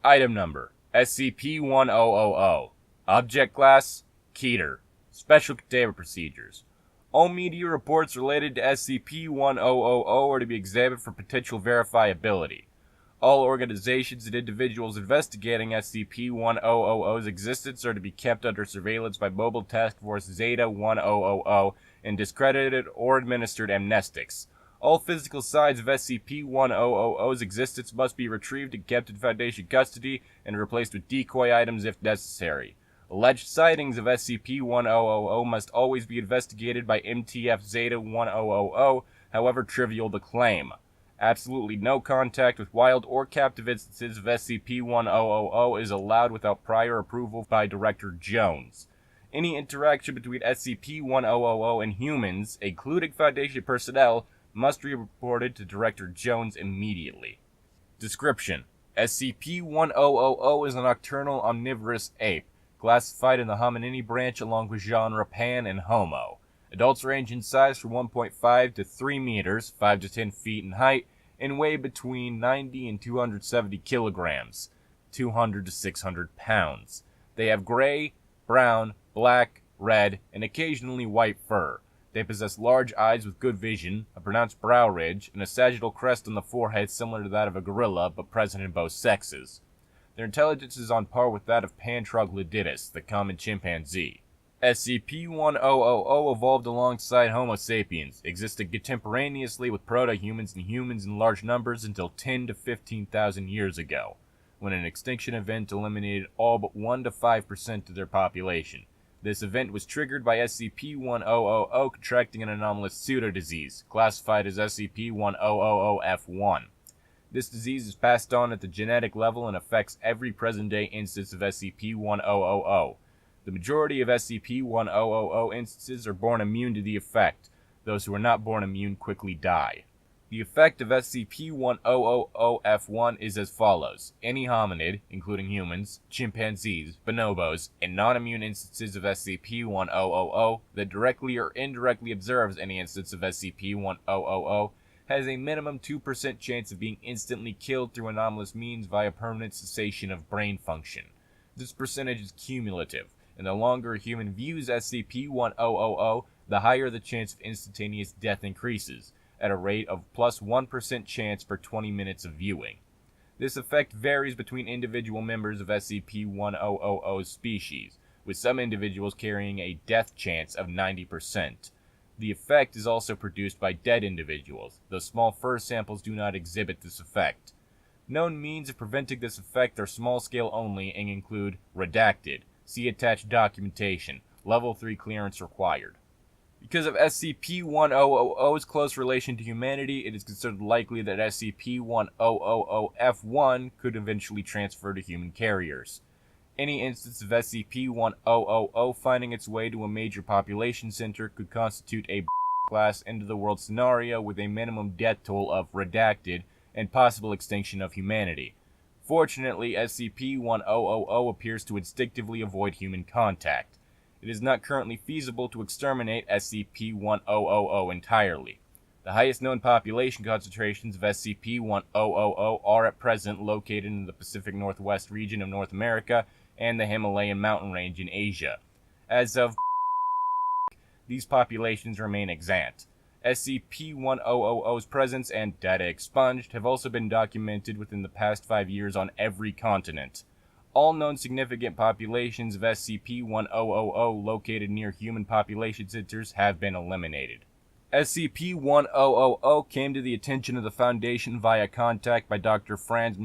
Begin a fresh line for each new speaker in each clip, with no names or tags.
Item Number SCP-1000. Object Class Keter. Special Containment Procedures. All media reports related to SCP-1000 are to be examined for potential verifiability. All organizations and individuals investigating SCP-1000's existence are to be kept under surveillance by Mobile Task Force Zeta-1000 and discredited or administered amnestics. All physical signs of SCP-1000's existence must be retrieved and kept in Foundation custody and replaced with decoy items if necessary. Alleged sightings of SCP-1000 must always be investigated by MTF Zeta-1000, however trivial the claim. Absolutely no contact with wild or captive instances of SCP-1000 is allowed without prior approval by Director Jones. Any interaction between SCP-1000 and humans, including Foundation personnel, must be reported to Director Jones immediately. Description: SCP-1000 is a nocturnal omnivorous ape, classified in the hominini branch along with genre Pan and Homo. Adults range in size from 1.5 to 3 meters, 5 to 10 feet in height, and weigh between 90 and 270 kilograms, 200 to 600 pounds. They have gray, brown, black, red, and occasionally white fur. They possess large eyes with good vision, a pronounced brow ridge, and a sagittal crest on the forehead similar to that of a gorilla, but present in both sexes. Their intelligence is on par with that of Pan troglodytes, the common chimpanzee. SCP-1000 evolved alongside Homo sapiens, existing contemporaneously with proto-humans and humans in large numbers until 10 to 15,000 years ago, when an extinction event eliminated all but 1 to 5% of their population. This event was triggered by SCP-1000 contracting an anomalous pseudo-disease, classified as SCP-1000-F1. This disease is passed on at the genetic level and affects every present-day instance of SCP-1000. The majority of SCP-1000 instances are born immune to the effect. Those who are not born immune quickly die. The effect of SCP-1000-F1 is as follows. Any hominid, including humans, chimpanzees, bonobos, and non-immune instances of SCP-1000 that directly or indirectly observes any instance of SCP-1000 has a minimum 2% chance of being instantly killed through anomalous means via permanent cessation of brain function. This percentage is cumulative, and the longer a human views SCP-1000, the higher the chance of instantaneous death increases, at a rate of plus 1% chance per 20 minutes of viewing. This effect varies between individual members of SCP-1000's species, with some individuals carrying a death chance of 90%. The effect is also produced by dead individuals, though small fur samples do not exhibit this effect. Known means of preventing this effect are small-scale only and include redacted. See attached documentation. Level 3 clearance required. Because of SCP-1000's close relation to humanity, it is considered likely that SCP-1000-F1 could eventually transfer to human carriers. Any instance of SCP-1000 finding its way to a major population center could constitute a class end-of-the-world scenario with a minimum death toll of redacted and possible extinction of humanity. Fortunately, SCP-1000 appears to instinctively avoid human contact. It is not currently feasible to exterminate SCP-1000 entirely. The highest known population concentrations of SCP-1000 are at present located in the Pacific Northwest region of North America and the Himalayan mountain range in Asia. As of these populations remain extant. SCP-1000's presence and data expunged have also been documented within the past 5 years on every continent. All known significant populations of SCP-1000 located near human population centers have been eliminated. SCP-1000 came to the attention of the Foundation via contact by Dr. Franz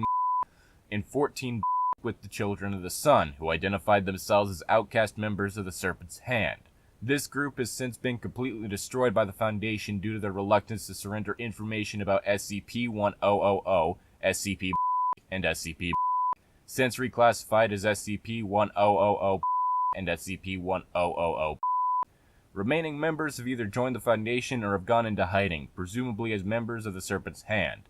in 14 with the Children of the Sun, who identified themselves as outcast members of the Serpent's Hand. This group has since been completely destroyed by the Foundation due to their reluctance to surrender information about SCP-1000, SCP, and SCP, since reclassified as SCP-1000 and SCP-1000. Remaining members have either joined the Foundation or have gone into hiding, presumably as members of the Serpent's Hand.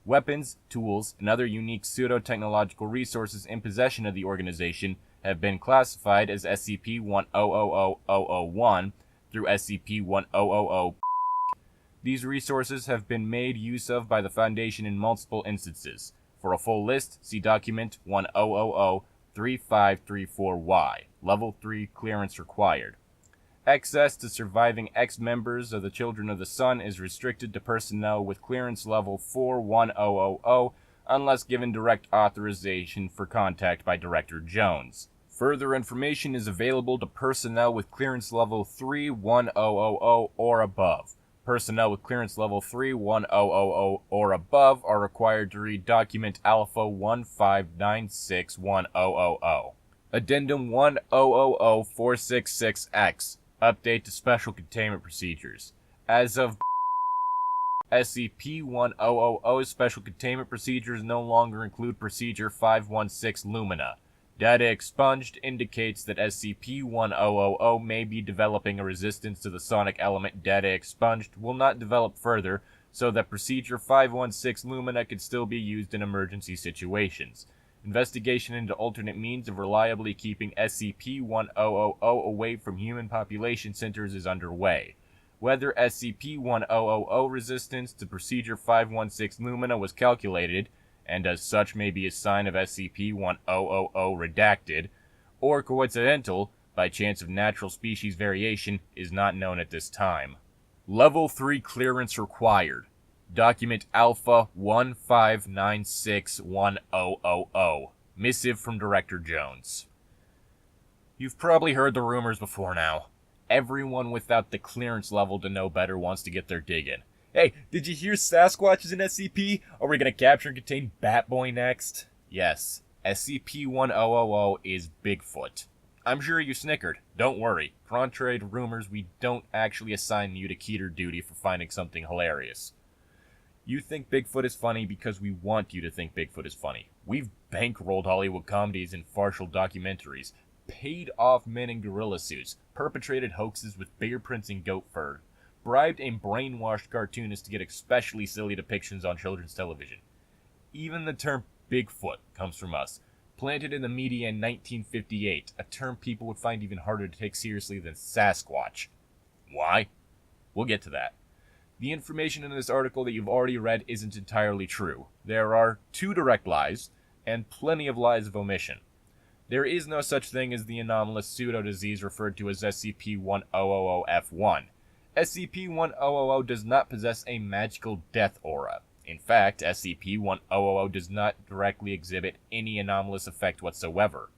Weapons, tools, and other unique pseudo-technological resources in possession of the organization have been classified as SCP-1000-001 through SCP-1000. These resources have been made use of by the Foundation in multiple instances. For For a full list, see document 1000-3534Y. Level 3 clearance required. Access to surviving ex-members of the Children of the Sun is restricted to personnel with clearance level 41000 unless given direct authorization for contact by Director Jones. Further information is available to personnel with clearance level 31000 or above. Personnel with clearance level 31000 or above are required to read document Alpha 1596100. Addendum 1000-466-X. Update to Special Containment Procedures. As of SCP-1000 Special Containment Procedures no longer include Procedure 516 Lumina. Data expunged indicates that SCP-1000 may be developing a resistance to the sonic element. Data expunged will not develop further, so that Procedure 516 Lumina could still be used in emergency situations. Investigation into alternate means of reliably keeping SCP-1000 away from human population centers is underway. Whether SCP-1000 resistance to Procedure 516 Lumina was calculated, and as such may be a sign of SCP-1000 redacted, or coincidental, by chance of natural species variation, is not known at this time. Level 3 clearance required. Document Alpha 1596100. Missive from Director Jones. You've probably heard the rumors before now. Everyone without the clearance level to know better wants to get their dig in. Hey, did you hear Sasquatch is in SCP? Are we gonna capture and contain Batboy next? Yes, SCP-1000 is Bigfoot. I'm sure you snickered. Don't worry. Contrary to rumors, we don't actually assign you to Keter duty for finding something hilarious. You think Bigfoot is funny because we want you to think Bigfoot is funny. We've bankrolled Hollywood comedies and farcical documentaries, paid off men in gorilla suits, perpetrated hoaxes with bear prints and goat fur, bribed and brainwashed cartoonists to get especially silly depictions on children's television. Even the term Bigfoot comes from us, planted in the media in 1958, a term people would find even harder to take seriously than Sasquatch. Why? We'll get to that. The information in this article that you've already read isn't entirely true. There are 2 direct lies, and plenty of lies of omission. There is no such thing as the anomalous pseudo-disease referred to as SCP-1000-F1. SCP-1000 does not possess a magical death aura. In fact, SCP-1000 does not directly exhibit any anomalous effect whatsoever.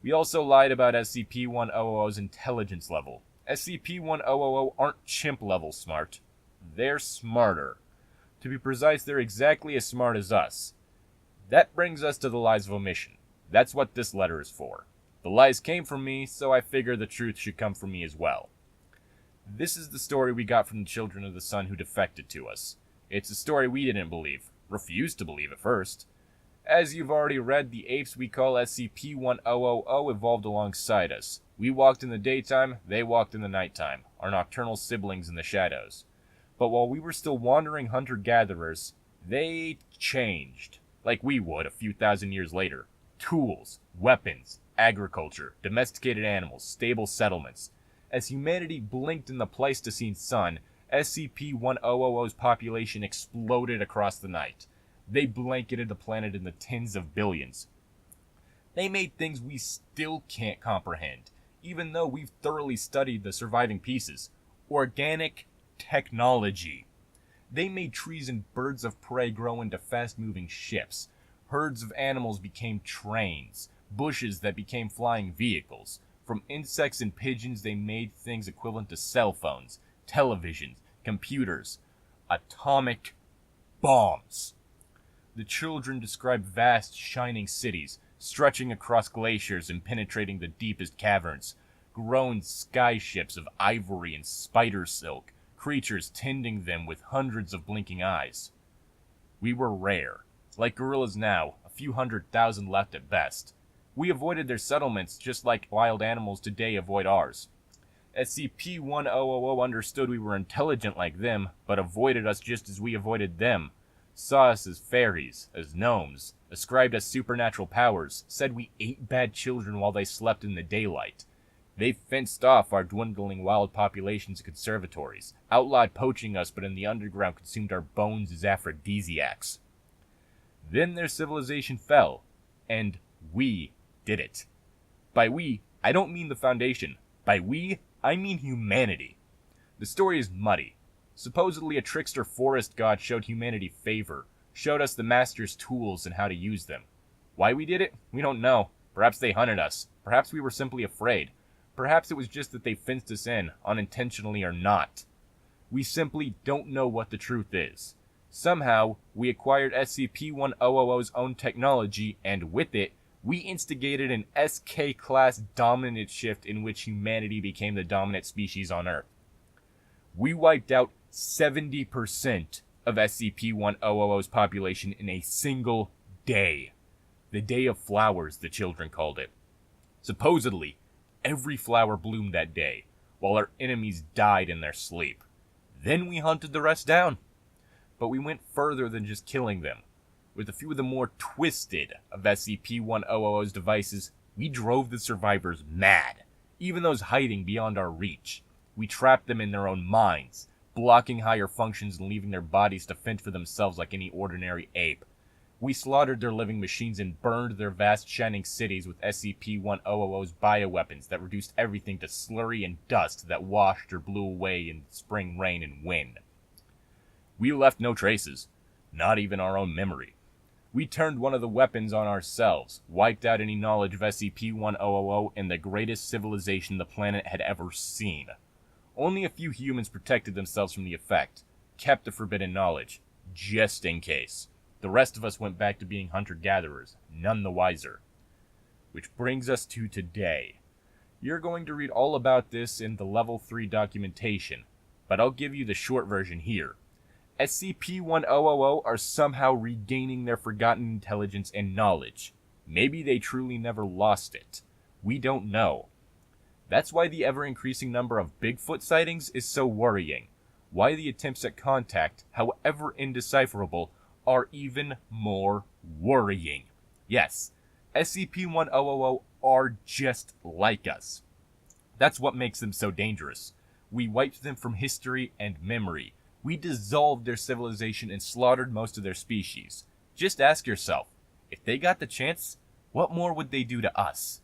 We also lied about SCP-1000's intelligence level. SCP-1000 aren't chimp-level smart. They're smarter. To be precise, they're exactly as smart as us. That brings us to the lies of omission. That's what this letter is for. The lies came from me, so I figure the truth should come from me as well. This is the story we got from the Children of the Sun who defected to us. It's a story we didn't believe, refused to believe at first. As you've already read, the apes we call SCP-1000 evolved alongside us. We walked in the daytime, they walked in the nighttime, our nocturnal siblings in the shadows. But while we were still wandering hunter-gatherers, they changed, like we would a few thousand years later. Tools, weapons, agriculture, domesticated animals, stable settlements. As humanity blinked in the Pleistocene sun, SCP-1000's population exploded across the night. They blanketed the planet in the tens of billions. They made things we still can't comprehend, even though we've thoroughly studied the surviving pieces. Organic technology. They made trees and birds of prey grow into fast-moving ships. Herds of animals became trains, bushes that became flying vehicles. From insects and pigeons, they made things equivalent to cell phones, televisions, computers, atomic bombs. The children described vast, shining cities, stretching across glaciers and penetrating the deepest caverns, grown skyships of ivory and spider silk, creatures tending them with hundreds of blinking eyes. We were rare. Like gorillas now, a few 100,000 left at best. We avoided their settlements just like wild animals today avoid ours. SCP-1000 understood we were intelligent like them, but avoided us just as we avoided them. Saw us as fairies, as gnomes, ascribed us supernatural powers, said we ate bad children while they slept in the daylight. They fenced off our dwindling wild populations of conservatories, outlawed poaching us but in the underground consumed our bones as aphrodisiacs. Then their civilization fell, and we did it. By we, I don't mean the Foundation. By we, I mean humanity. The story is muddy. Supposedly a trickster forest god showed humanity favor, showed us the Master's tools and how to use them. Why we did it? We don't know. Perhaps they hunted us. Perhaps we were simply afraid. Perhaps it was just that they fenced us in, unintentionally or not. We simply don't know what the truth is. Somehow, we acquired SCP-1000's own technology, and with it, we instigated an SK-class dominant shift in which humanity became the dominant species on Earth. We wiped out 70% of SCP-1000's population in a single day. The Day of Flowers, the children called it. Supposedly, every flower bloomed that day, while our enemies died in their sleep. Then we hunted the rest down. But we went further than just killing them. With a few of the more twisted of SCP-1000's devices, we drove the survivors mad, even those hiding beyond our reach. We trapped them in their own minds, blocking higher functions and leaving their bodies to fend for themselves like any ordinary ape. We slaughtered their living machines and burned their vast shining cities with SCP-1000's bioweapons that reduced everything to slurry and dust that washed or blew away in spring rain and wind. We left no traces, not even our own memory. We turned one of the weapons on ourselves, wiped out any knowledge of SCP-1000 and the greatest civilization the planet had ever seen. Only a few humans protected themselves from the effect, kept the forbidden knowledge, just in case. The rest of us went back to being hunter-gatherers, none the wiser. Which brings us to today. You're going to read all about this in the Level 3 documentation, but I'll give you the short version here. SCP-1000 are somehow regaining their forgotten intelligence and knowledge. Maybe they truly never lost it. We don't know. That's why the ever-increasing number of Bigfoot sightings is so worrying. Why the attempts at contact, however indecipherable, are even more worrying. Yes, SCP-1000 are just like us. That's what makes them so dangerous. We wiped them from history and memory. We dissolved their civilization and slaughtered most of their species. Just ask yourself, if they got the chance, what more would they do to us?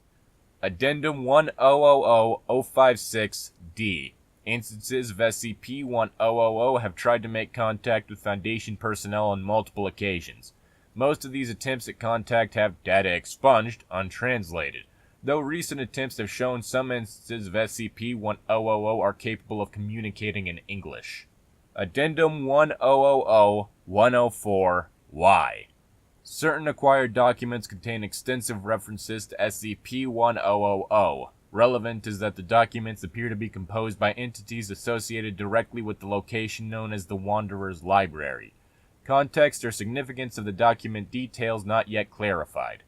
Addendum 1000-056-D. Instances of SCP-1000 have tried to make contact with Foundation personnel on multiple occasions. Most of these attempts at contact have data expunged, untranslated, though recent attempts have shown some instances of SCP-1000 are capable of communicating in English. Addendum 1000-104-Y. Certain acquired documents contain extensive references to SCP-1000. Relevant is that the documents appear to be composed by entities associated directly with the location known as the Wanderer's Library. Context or significance of the document details not yet clarified.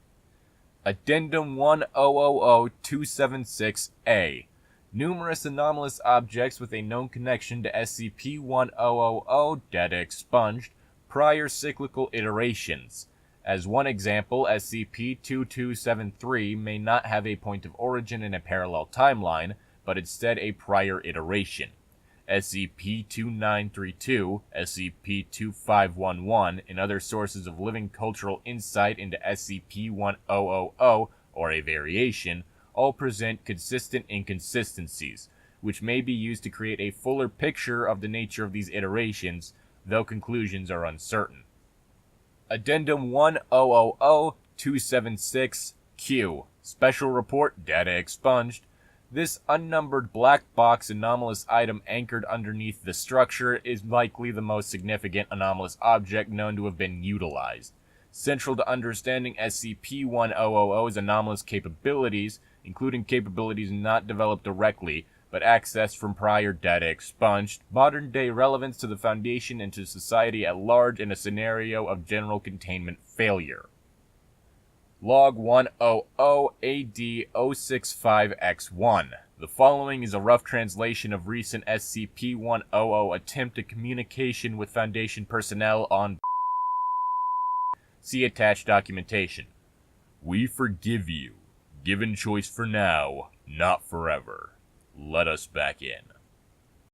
Addendum 1000-276-A. Numerous anomalous objects with a known connection to SCP-1000 data expunged, prior cyclical iterations. As one example, SCP-2273 may not have a point of origin in a parallel timeline, but instead a prior iteration. SCP-2932, SCP-2511, and other sources of living cultural insight into SCP-1000, or a variation, all present consistent inconsistencies, which may be used to create a fuller picture of the nature of these iterations, though conclusions are uncertain. Addendum 1000-276-Q. Special Report, Data Expunged. This unnumbered black box anomalous item anchored underneath the structure is likely the most significant anomalous object known to have been utilized. Central to understanding SCP-1000's anomalous capabilities, including capabilities not developed directly, but accessed from prior data expunged, modern-day relevance to the Foundation and to society at large in a scenario of general containment failure. Log 100-AD-065-X1. The following is a rough translation of recent SCP-1000 attempted communication with Foundation personnel on See attached documentation. We forgive you. Given choice for now, not forever. Let us back in.